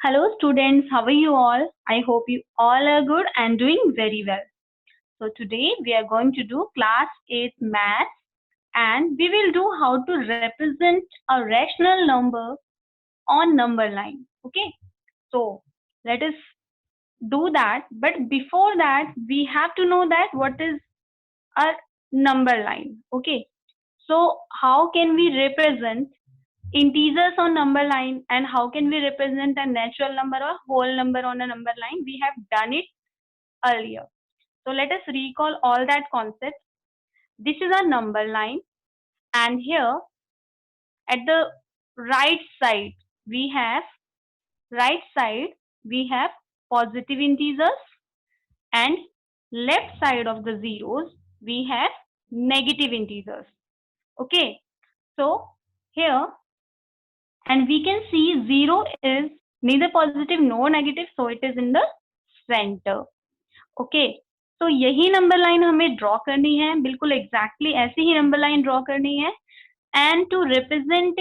Hello students, how are you all? I hope you all are good and doing very well. So today we are going to do class 8 math and we will do how to represent a rational number on number line. Okay, so let us do that. But before that, we have to know that what is a number line. Okay, so how can we represent integers on number line and how can we represent a natural number or whole number on a number line? We have done it earlier. So let us recall all that concept. This is a number line and here at the right side we have right side we have positive integers and left side of the zeros we have negative integers. Okay, so here and we can see 0 is neither positive nor negative, so it is in the center. Okay, तो यही number line हमें draw करनी है, बिल्कुल exactly ऐसी ही number line draw करनी है. And to represent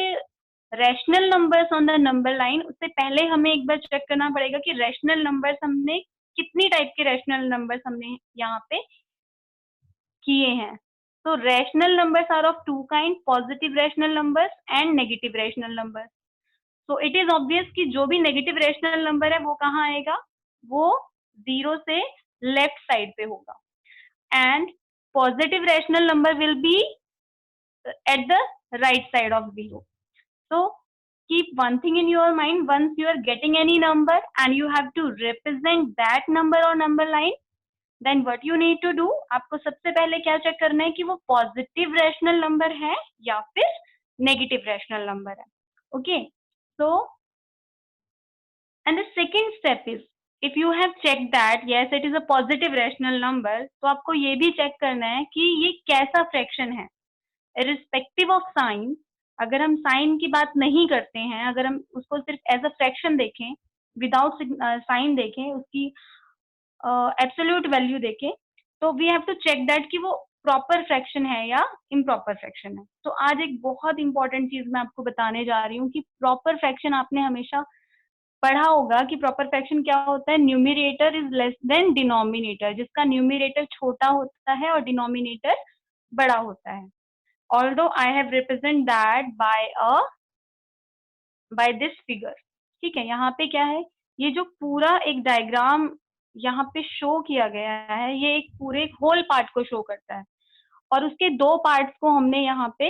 rational numbers on the number line, उससे पहले हमें एक बार चेक करना पड़ेगा कि रैशनल नंबर्स हमने कितनी टाइप के रैशनल नंबर्स हमने यहाँ पे किए हैं. तो rational numbers are of two kind, positive rational numbers and negative rational numbers. तो इट इज ऑब्वियस कि जो भी नेगेटिव रैशनल नंबर है वो कहाँ आएगा, वो 0 से लेफ्ट साइड पे होगा. And positive rational number will be at the right side of 0. So keep one thing in your mind, once you are getting any number and you have to represent that number or number line, then what you need to do, आपको सबसे पहले क्या check करना है कि वो positive rational number है या फिर नेगेटिव रैशनल नंबर है. Okay, so and the second step is if you have checked that yes it is a positive rational number, तो आपको ये भी चेक करना है कि ये कैसा फ्रैक्शन है. इरिस्पेक्टिव ऑफ साइन, अगर हम साइन की बात नहीं करते हैं, अगर हम उसको सिर्फ एज अ फ्रैक्शन देखें, विदाउट साइन देखें, उसकी एब्सोल्यूट वैल्यू देखें, तो we have to check that कि वो प्रॉपर फ्रैक्शन है या इम्प्रॉपर फ्रैक्शन है. तो आज एक बहुत इंपॉर्टेंट चीज मैं आपको बताने जा रही हूँ कि प्रॉपर फ्रैक्शन आपने हमेशा पढ़ा होगा कि प्रॉपर फ्रैक्शन क्या होता है. Numerator is less than denominator, जिसका न्यूमिरेटर छोटा होता है और डिनोमिनेटर बड़ा होता है. Although I have represent that by this figure. ठीक है, यहाँ पे क्या है, ये जो पूरा एक डायग्राम यहाँ पे शो किया गया है, ये एक पूरे होल पार्ट को शो करता है और उसके दो पार्ट्स को हमने यहाँ पे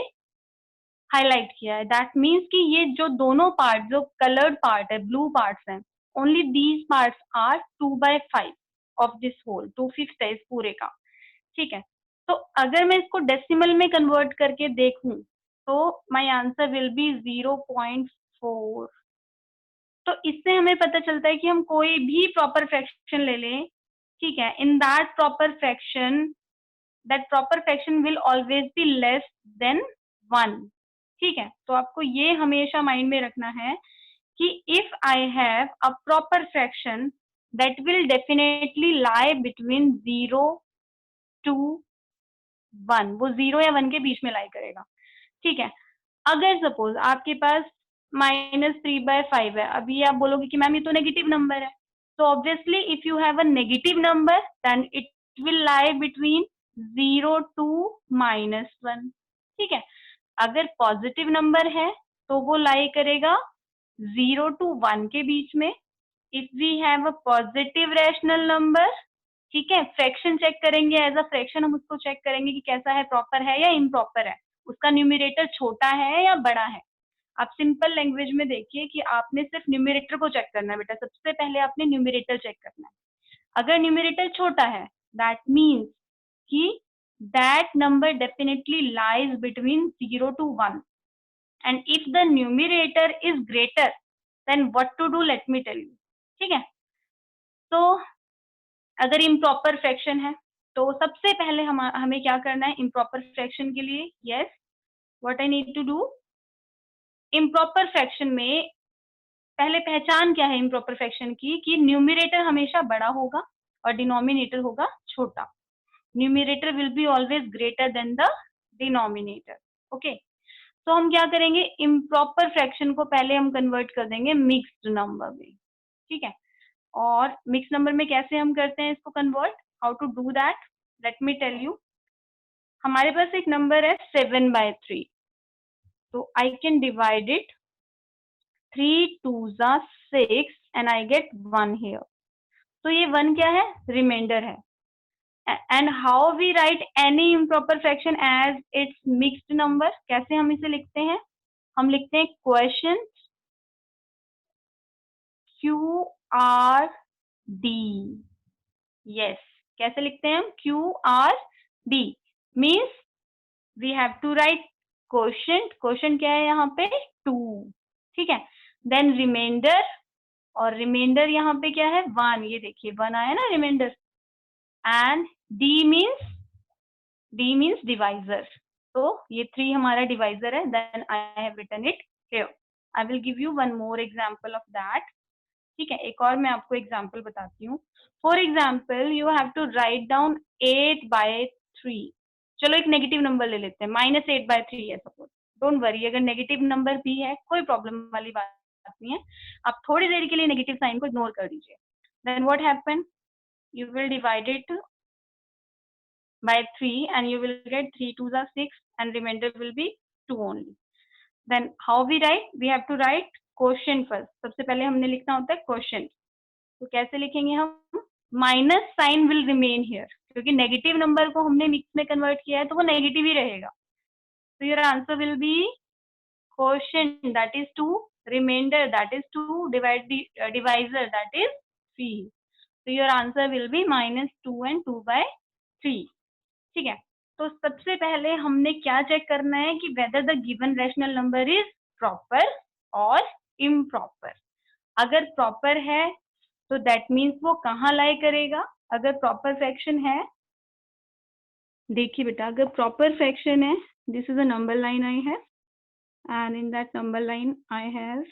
हाईलाइट किया है. दैट मीन्स कि ये जो दोनों पार्ट, जो कलर्ड पार्ट है, ब्लू पार्ट्स हैं, only these parts are 2/5 of this whole, 2/5 है इस पूरे का. ठीक है, तो अगर मैं इसको डेसिमल में कन्वर्ट करके देखूं तो माय आंसर विल बी 0.4. तो इससे हमें पता चलता है कि हम कोई भी प्रॉपर फ्रैक्शन ले लें, ठीक है, in that proper fraction will always be less than 1. ठीक है, तो आपको ये हमेशा माइंड में रखना है कि if I have a proper fraction that will definitely lie between 0 to 1, वो 0 या 1 के बीच में लाई करेगा. ठीक है, अगर सपोज आपके पास -3/5 है, अभी आप बोलोगे कि मैम ये तो नेगेटिव नंबर है, तो obviously if you have a negative number then it will lie between 0 to -1. ठीक है, अगर पॉजिटिव नंबर है तो वो लाई करेगा 0 to 1 के बीच में. If we have a positive rational number, ठीक है, फ्रैक्शन चेक करेंगे, एज अ फ्रैक्शन हम उसको चेक करेंगे कि कैसा है, प्रॉपर है या इम्प्रॉपर है, उसका न्यूमिरेटर छोटा है या बड़ा है. आप सिंपल लैंग्वेज में देखिए कि आपने सिर्फ न्यूमिरेटर को चेक करना है बेटा, सबसे पहले आपने न्यूमिरेटर चेक करना है. अगर न्यूमिरेटर छोटा है दैट मीन्स कि that number definitely lies between 0 to 1. And if the numerator is greater then what to do, let me tell you. ठीक है, तो अगर इम्प्रॉपर फ्रैक्शन है तो सबसे पहले हमें क्या करना है इम्प्रॉपर फ्रैक्शन के लिए. Yes, what I need to do, improper fraction में पहले पहचान क्या है इम्प्रॉपर फ्रैक्शन की, कि न्यूमिरेटर हमेशा बड़ा होगा और डिनोमिनेटर होगा छोटा. Numerator will be always greater than the denominator. Okay, तो हम क्या करेंगे, इम्प्रॉपर फ्रैक्शन को पहले हम कन्वर्ट कर देंगे मिक्स्ड नंबर में. ठीक है। और मिक्स नंबर में कैसे हम करते हैं इसको convert, how to do that, let me tell you. हमारे पास एक नंबर है 7/3, तो I can divide it 3 2s are 6 and I get 1 here. तो ये 1 क्या है, रिमाइंडर है। And how we write any improper fraction as its mixed number, कैसे हम इसे लिखते हैं, हम लिखते हैं क्वेश्चन QRD। यस, कैसे लिखते हैं हम, QRD means we have to write question, question क्या है यहाँ पे 2, ठीक है। देन रिमाइंडर, और रिमाइंडर यहाँ पे क्या है 1, ये देखिए 1 आया ना reminder. And D means divisor, तो ये 3 हमारा डिवाइजर है। Then I have written it here. I will give you one more example of that, ठीक है। एक और मैं आपको एग्जांपल बताती हूँ। For example you have to write down 8/3। चलो एक नेगेटिव नंबर ले लेते हैं, -8/3 है सपोज। डोंट वरी, अगर नेगेटिव नंबर भी है कोई प्रॉब्लम वाली बात नहीं है, आप थोड़ी देर के लिए नेगेटिव साइन को इग्नोर कर दीजिए। Then what happen, you will divide it by 3 and you will get 3 2s are 6 and remainder will be 2 only. Then how we write, we have to write quotient first. सबसे पहले हमने लिखना होता है quotient, तो कैसे लिखेंगे हम, minus sign will remain here, क्योंकि नेगेटिव नंबर को हमने मिक्स में कन्वर्ट किया है तो वो नेगेटिव ही रहेगा। तो your answer will be quotient that is 2, remainder that is 2, divisor that is 3. So your answer will be -2 and 2/3, ठीक है। तो सबसे पहले हमने क्या चेक करना है कि whether the given rational number is proper और इम्प्रॉपर। अगर प्रॉपर है तो दैट मीन्स वो कहाँ लाई करेगा, अगर प्रॉपर फ्रैक्शन है, देखिए बेटा अगर प्रॉपर फ्रैक्शन है, this is a number line I have and in that number line I have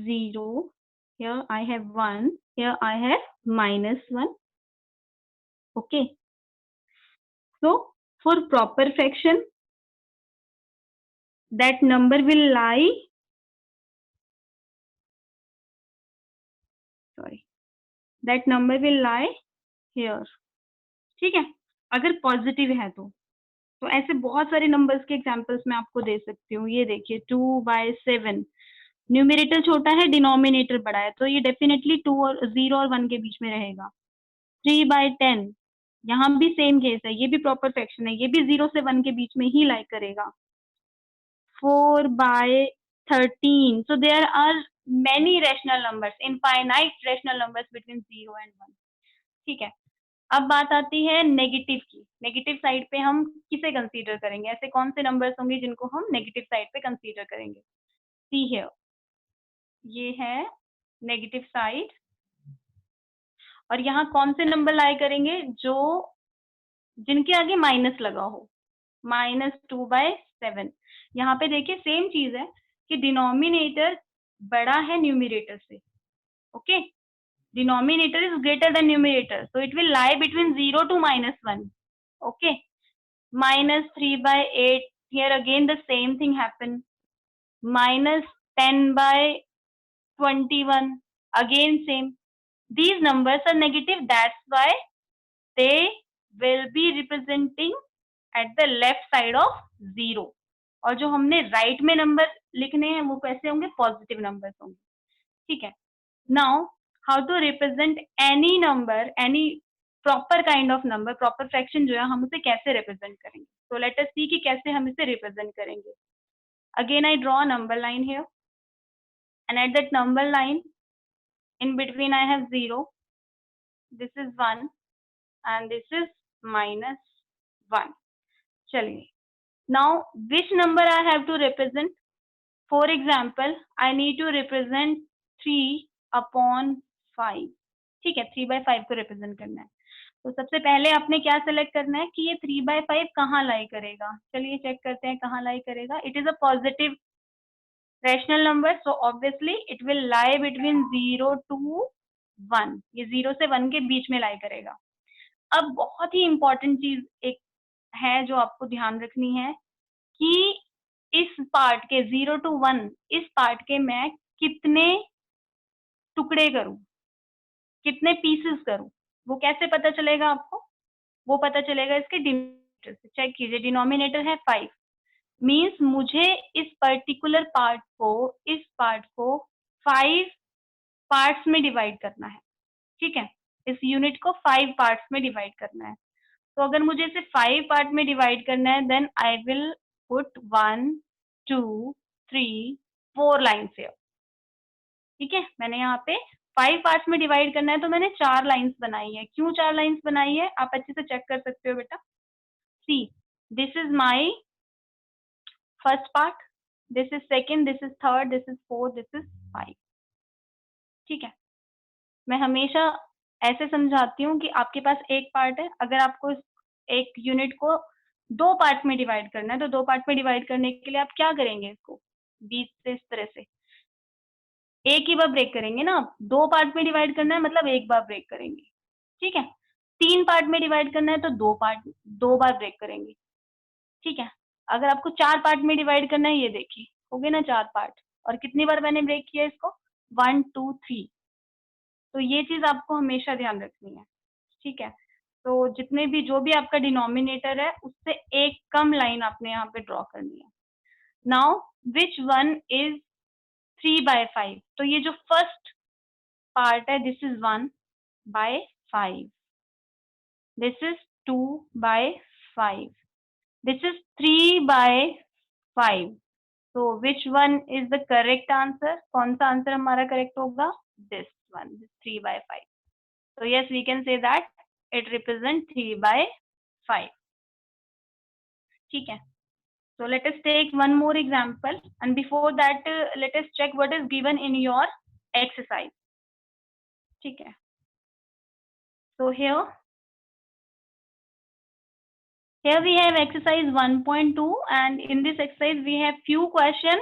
0, here I have 1, here I have -1, okay. So for proper fraction that number will lie, sorry, that number will lie here, ठीक है। अगर positive है तो ऐसे बहुत सारे numbers के examples मैं आपको दे सकती हूँ। ये देखिए 2/7, न्यूमरेटर छोटा है डिनोमिनेटर बड़ा है, तो ये डेफिनेटली 2 और 0 और 1 के बीच में रहेगा। 3/10, यहाँ भी सेम केस है, ये भी प्रॉपर फ्रैक्शन है, ये भी 0 से 1 के बीच में ही लाई करेगा। 4/13, so there are many rational numbers, infinite rational numbers between 0 and 1, ठीक है। अब बात आती है नेगेटिव की, नेगेटिव साइड पे हम किसे कंसीडर करेंगे, ऐसे कौन से नंबर्स होंगे जिनको हम नेगेटिव साइड पे कंसीडर करेंगे। सी हियर, ये है नेगेटिव साइड, और यहाँ कौन से नंबर लाई करेंगे जो जिनके आगे माइनस लगा हो, -2/7। यहाँ पे देखिए सेम चीज है कि डिनोमिनेटर बड़ा है न्यूमरेटर से, okay. Denominator is greater then numerator, so it will lie between 0 to -1, okay. -3/8, here again the same thing happen. -10/21, again same. These numbers are negative, that's why they will be representing at the left side of 0, और जो हमने right में number लिखने हैं वो कैसे होंगे, positive numbers होंगे, ठीक है। Now how to represent any number, any proper kind of number, proper fraction जो है हम उसे कैसे रिप्रेजेंट करेंगे, तो लेट अस सी कि कैसे हम इसे रिप्रेजेंट करेंगे। Again I draw a number line here and at that number line in between I have 0, this is 1 and this is -1। चलिए, now which number I have to represent, for example I need to represent 3/5, ठीक है, 3/5 को represent करना है। तो सबसे पहले आपने क्या सेलेक्ट करना है कि ये 3/5 कहाँ लाई करेगा, चलिए चेक करते हैं कहाँ लाई करेगा। It is a positive rational number, so obviously it will lie between 0 to 1, ये 0 से 1 के बीच में लाई करेगा। अब बहुत ही इंपॉर्टेंट चीज एक है जो आपको ध्यान रखनी है कि इस पार्ट के 0 to 1, इस पार्ट के मैं कितने टुकड़े करूं, कितने पीसेस करूं, वो कैसे पता चलेगा आपको? वो पता चलेगा इसके डिनोमिनेटर से। चेक कीजिए, डिनोमिनेटर है 5, मीन्स मुझे इस पर्टिकुलर पार्ट को, इस पार्ट को 5 पार्ट्स में डिवाइड करना है। ठीक है, इस यूनिट को 5 पार्ट्स में डिवाइड करना है। तो अगर मुझे इसे 5 पार्ट में डिवाइड करना है, then I will put 1 2 3 4 lines here. ठीक है, मैंने यहाँ पे 5 पार्ट्स में डिवाइड करना है, तो मैंने 4 लाइन्स बनाई है। क्यों 4 लाइन्स बनाई है, आप अच्छे से चेक कर सकते हो बेटा। See, this is my first part, this is second, this is third, this is fourth, this is 5। ठीक है, मैं हमेशा ऐसे समझाती हूँ कि आपके पास एक पार्ट है, अगर आपको एक यूनिट को 2 पार्ट में डिवाइड करना है, तो 2 पार्ट में डिवाइड करने के लिए आप क्या करेंगे, इसको बीच से इस तरह से एक ही बार ब्रेक करेंगे ना आप। 2 पार्ट में डिवाइड करना है मतलब एक बार ब्रेक करेंगे। ठीक है, 3 पार्ट में डिवाइड करना है तो 2 बार ब्रेक करेंगे। ठीक है, अगर आपको 4 पार्ट में डिवाइड करना है, ये देखिए हो गए ना 4 पार्ट, और कितनी बार मैंने ब्रेक किया इसको, 1 2 3। तो ये चीज आपको हमेशा ध्यान रखनी है। ठीक है, तो जितने भी जो भी आपका डिनोमिनेटर है, उससे एक कम लाइन आपने यहाँ पे ड्रॉ करनी है। Now which one is 3/5? तो ये जो फर्स्ट पार्ट है, this is 1/5, this is 2/5, this is 3/5। तो which one is the correct answer? कौन सा आंसर हमारा करेक्ट होगा? This one, 3/5। So yes, we can say that it represents 3/5. ठीक है, so let us take one more example, and before that let us check what is given in your exercise. ठीक है, so here we have exercise 1.2, and in this exercise we have few question,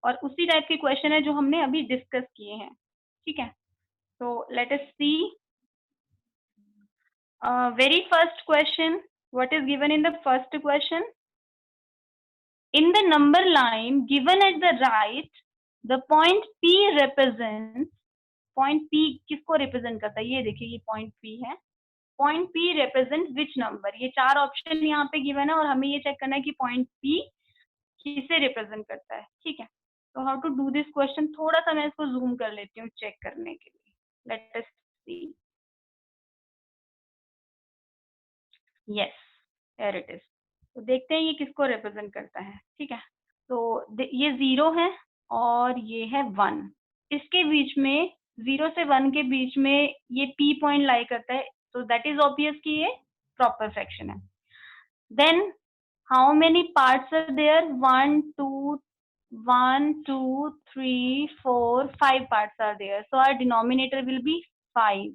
और उसी type के question है जो हमने अभी discuss किए हैं। ठीक है, so let us see very first question. What is given in the first question? In the number line given at the right, the point P represents, point P किसको represent करता है? ये देखिए, ये point P है। point P represent which number? ये 4 option यहाँ पे given है, और हमें ये चेक करना है कि point P किसे represent करता है। ठीक है, तो how to do this question? थोड़ा सा मैं इसको zoom कर लेती हूँ चेक करने के लिए। Let us see. Yes, here it is. तो देखते हैं ये किसको represent करता है। ठीक है, तो ये 0 है और ये है 1। इसके बीच में 0 से 1 के बीच में ये P पॉइंट लाई करता है, तो दैट इज ऑब्वियस कि ये प्रॉपर फ्रैक्शन है। Then how many parts are there? 1 2 1 2 3 4 5 parts are there, so our denominator will be 5।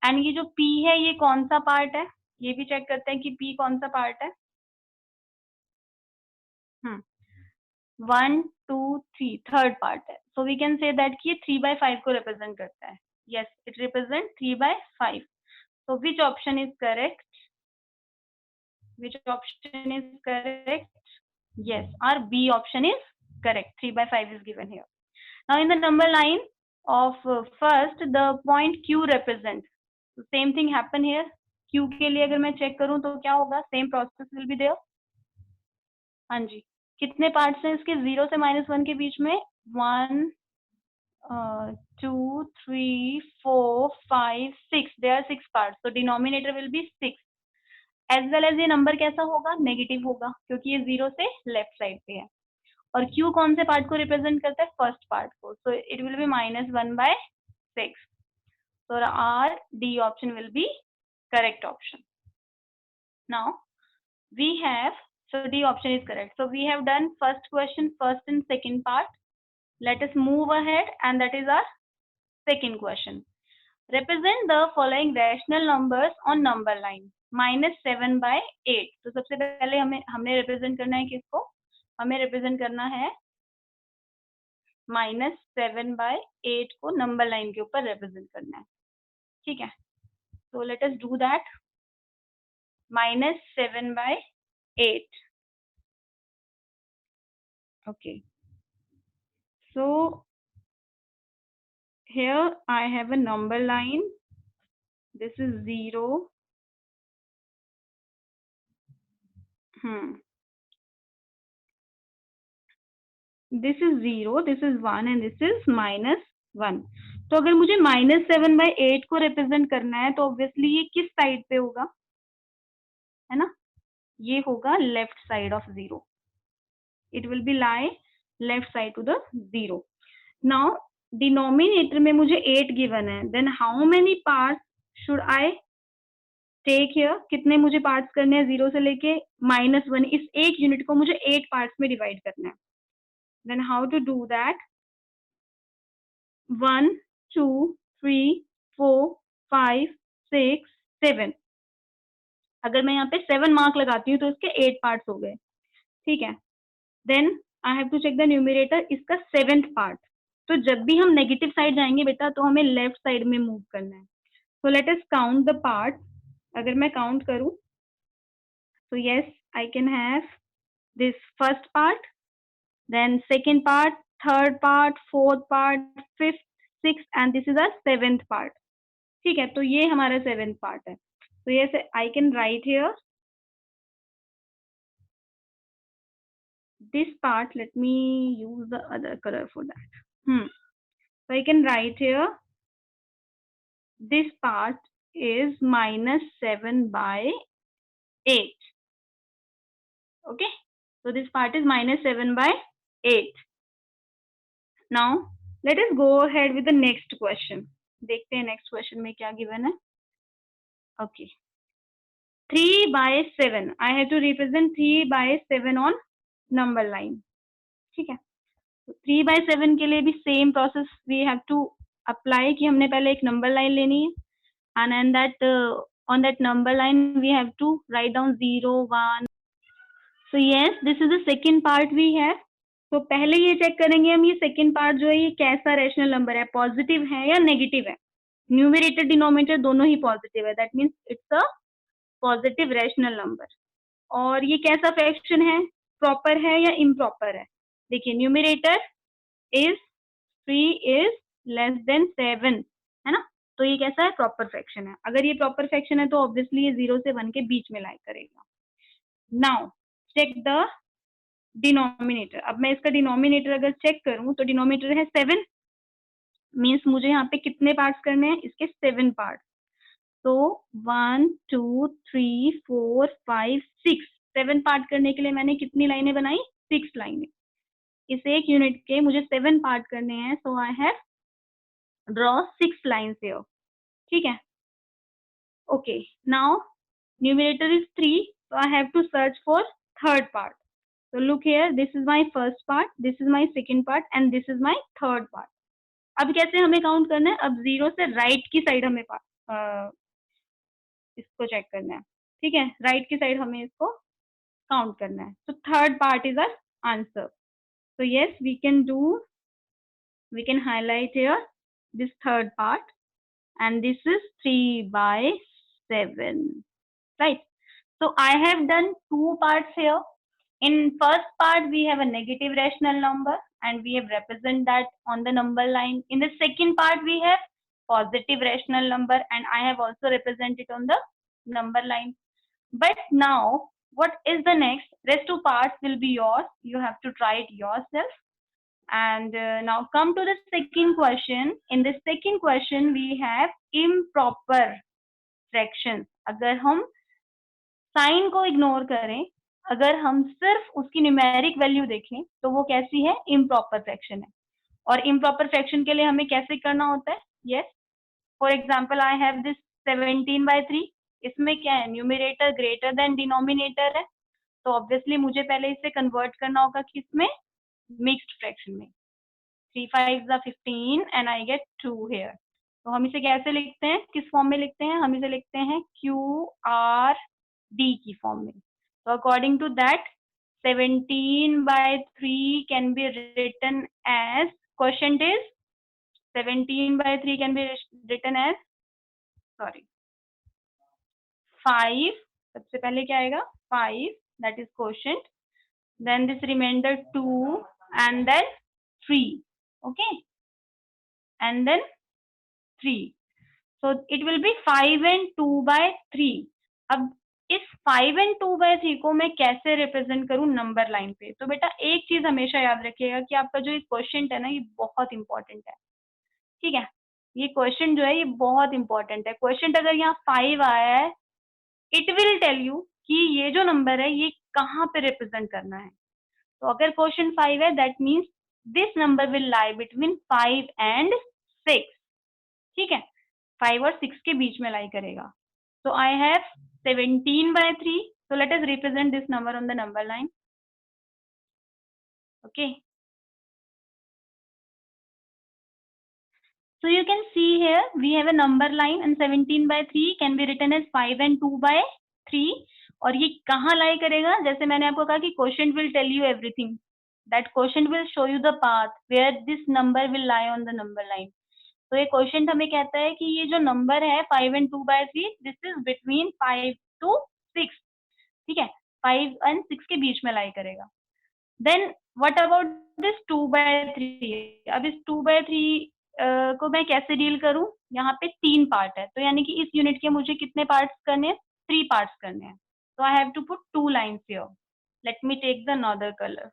And ये जो P है, ये कौन सा पार्ट है? ये भी चेक करते हैं कि P कौन सा पार्ट है। 1 2 3 थर्ड पार्ट है, so we can say that कि ये 3/5 को रिप्रेजेंट करता है। Yes, it represent 3/5। so which option is correct? Which option is correct? Yes, our B option is correct. 3/5 is given here. Now in the number line of first, the point Q represent, so same thing happen here. Q के लिए अगर मैं check करूं तो क्या होगा? Same process will be there. हाँ जी, कितने पार्ट्स हैं इसके? 0 से -1 के बीच में 1 2 3 4 5 6, there are 6 parts, so denominator will be 6, as well as ये नंबर कैसा होगा? नेगेटिव होगा, क्योंकि ये 0 से लेफ्ट साइड पे है। और Q कौन से पार्ट को रिप्रेजेंट करता है? फर्स्ट पार्ट को, so it will be -1/6, so our D option will be correct option. Now we have, so D option is correct. So we have done first question, first and second part. Let us move ahead, and that is our second question. Represent the following rational numbers on number line. -7/8. तो सबसे पहले हमने represent करना है किसको? हमें represent करना है -7/8 को नंबर लाइन के ऊपर रिप्रेजेंट करना है। ठीक है, तो let us do that. -7/8. Okay, so here I have a number line. This is 0. This is 0, this is 1 and this is -1. तो अगर मुझे -7/8 को रिप्रेजेंट करना है तो ऑब्वियसली ये किस साइड पे होगा, है ना? ये होगा left side of 0. It will be lie left side to the 0. Now denominator में मुझे 8 गिवन है, then how many parts should I take here? कितने मुझे पार्ट्स करने हैं 0 से लेके -1, इस एक यूनिट को मुझे 8 पार्ट्स में डिवाइड करना है. Then how to do that? 1, 2, 3, 4, 5, 6, 7. अगर मैं यहाँ पे 7 मार्क लगाती हूँ तो इसके 8 पार्ट्स हो गए, ठीक है. Then I have to check the numerator, इसका 7th पार्ट. तो जब भी हम नेगेटिव साइड जाएंगे बेटा तो हमें लेफ्ट साइड में मूव करना है. So let us count the part. अगर मैं काउंट करूँ तो yes I can have this first part, then second part, third part, fourth part, fifth, sixth and this is a 7th part. ठीक है, तो ये हमारा 7th पार्ट है. तो yes I can write here this part. Let me use the other color for that. So I can write here this part is -7/8. Okay, so this part is -7/8. Now let us go ahead with the next question. देखते हैं next question में क्या given है. Okay, 3/7. I have to represent 3/7 on number line. ठीक है, 3/7 के लिए भी same process we have to apply कि हमने पहले एक नंबर लाइन लेनी है and and that on that number line we have to write down 0, 1. So yes this is the second part we have. तो पहले ये चेक करेंगे हम ये सेकेंड पार्ट जो है ये कैसा रैशनल नंबर है, पॉजिटिव है या नेगेटिव है. न्यूमरेटर डिनोमिनेटर दोनों ही पॉजिटिव है, that means it's a positive rational number. और ये कैसा फ्रैक्शन है, प्रॉपर है या इम्प्रॉपर है. देखिए numerator is 3 is less than 7, है ना. तो ये कैसा है, प्रॉपर फ्रैक्शन है. अगर ये प्रॉपर फ्रैक्शन है तो ऑब्वियसली ये 0 से 1 के बीच में लाई करेगा. Now check the denominator. अब मैं इसका डिनोमिनेटर अगर चेक करूं तो डिनोमिनेटर है 7, मीन्स मुझे यहाँ पे कितने पार्ट्स करने हैं, इसके 7 पार्ट. तो 1, 2, 3, 4, 5, 6, 7 पार्ट करने के लिए मैंने कितनी लाइनें बनाई, 6 लाइनें. इस एक यूनिट के मुझे 7 पार्ट करने हैं. So I have draw 6 lines here. ठीक है. Okay, now numerator is 3, so I have to search for third part. So look here, this is my first part, this is my second part and this is my third part. अब कैसे हमें count करना है, अब 0 से right की side हमें इसको चेक करना है. ठीक है, राइट की साइड हमें इसको काउंट करना है. तो third part is our answer. So yes, we can highlight here this third part and this is 3/7, right? So I have done 2 parts here. In first part we have a negative rational number and we have represent that on the number line. In the second part we have positive rational number and I have also represented on the number line. But now what is the next? Rest 2 parts will be yours. You have to try it yourself. And now come to the second question. In the second question we have improper fractions. अगर हम sign को ignore करें, अगर हम सिर्फ उसकी numeric value देखें तो वो कैसी है, इम्प्रॉपर फ्रैक्शन है. और इम्प्रॉपर फ्रैक्शन के लिए हमें कैसे करना होता है. Yes, for example I have this 17/3. इसमें क्या है, न्यूमरेटर ग्रेटर देन डिनोमिनेटर है. तो ऑब्वियसली मुझे पहले इसे कन्वर्ट करना होगा किसमें, मिक्स्ड फ्रैक्शन में. 3 5s are 15 and I get 2 here. तो हम इसे कैसे लिखते हैं, किस फॉर्म में लिखते हैं, हम इसे लिखते हैं QRD की फॉर्म में. तो according to that 17/3 can be written as, quotient is 17/3 can be written as, sorry, 5. सबसे पहले क्या आएगा, 5, that is quotient, then this remainder 2 and then 3. Okay, and then 3. So it will be 5 and 2 by 3. अब इस 5 and 2 by 3 को मैं कैसे represent करूं नंबर लाइन पे? तो बेटा एक चीज हमेशा याद रखिएगा कि आपका जो ये क्वेश्चन है ना, ये बहुत इंपॉर्टेंट है, ठीक है? ये क्वेश्चन जो है ये बहुत इंपॉर्टेंट है। क्वेश्चन अगर यहाँ 5 आया है, इट विल टेल यू कि ये जो नंबर है ये कहाँ पे रिप्रेजेंट करना है। तो अगर क्वेश्चन 5 है, that means this number will lie between 5 and 6, ठीक है? 5 और 6 के बीच में लाई करेगा। So I have 17 by 3. So let us represent this number on the number line. Okay. So you can see here we have a number line and 17 by 3 can be written as 5 and 2 by 3. और ये कहाँ लाई करेगा? जैसे मैंने आपको कहा कि question will tell you everything. That question will show you the path where this number will lie on the number line. तो ये क्वेश्चन हमें कहता है कि ये जो नंबर है 5 and 2 by 3, this is between 5 to 6, ठीक है? 5 and 6 के बीच में लाई करेगा। Then what about this 2 by 3? अब इस 2 by 3 को मैं कैसे डील करूं? यहाँ पे 3 पार्ट है, तो यानी कि इस यूनिट के मुझे कितने पार्ट्स करने हैं? 3 पार्ट्स करने हैं। तो I have to put 2 lines here. Let me take the another colour.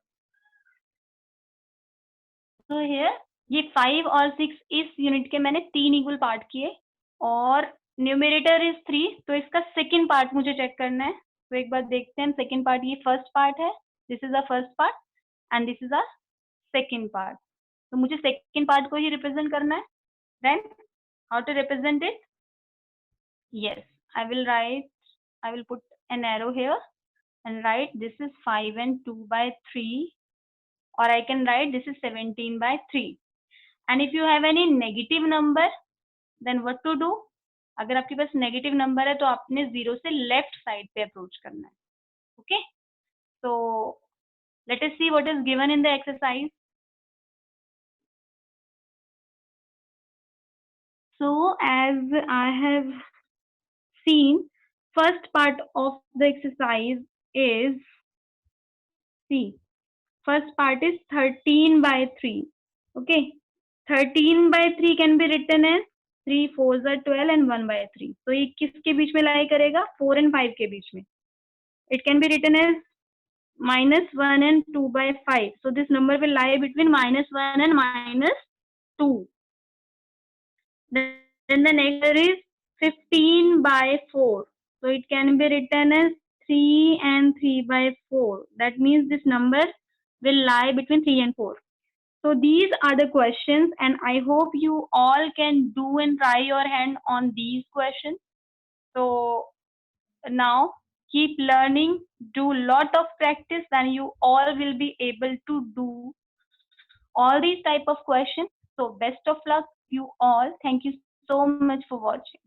तो हियर ये 5 और 6 इस यूनिट के मैंने 3 इक्वल पार्ट किए और न्यूमरेटर इज 3, तो इसका सेकंड पार्ट मुझे चेक करना है। तो एक बार देखते हैं सेकंड पार्ट, ये फर्स्ट पार्ट है, this is the first part and this is a second part. तो मुझे सेकंड पार्ट को ही रिप्रेजेंट करना है। Then how to represent it? yes, I will put an arrow here and write this is 5 and 2 by 3, or I can write this is 17 by 3. And if you have any negative number, then what to do? अगर आपके पास negative number है तो आपने 0 से left side पे approach करना है। Okay, so let us see what is given in the exercise. So as I have seen, first part of the exercise is, see, first part is 13 by 3. Okay, 13 by 3 can be written as 3 4s are 12 and 1 by 3. तो ये किसके बीच में लाई करेगा? 4 and 5 के बीच में. It can be written as -1 and 2 by 5. So this number will lie between -1 and -2. Then the next is 15 by 4. So it can be written as 3 and 3 by 4. That means this number will lie between 3 and 4. So these are the questions and I hope you all can do and try your hand on these questions. So now keep learning, do lot of practice, and you all will be able to do all these type of questions. So best of luck you all. Thank you so much for watching.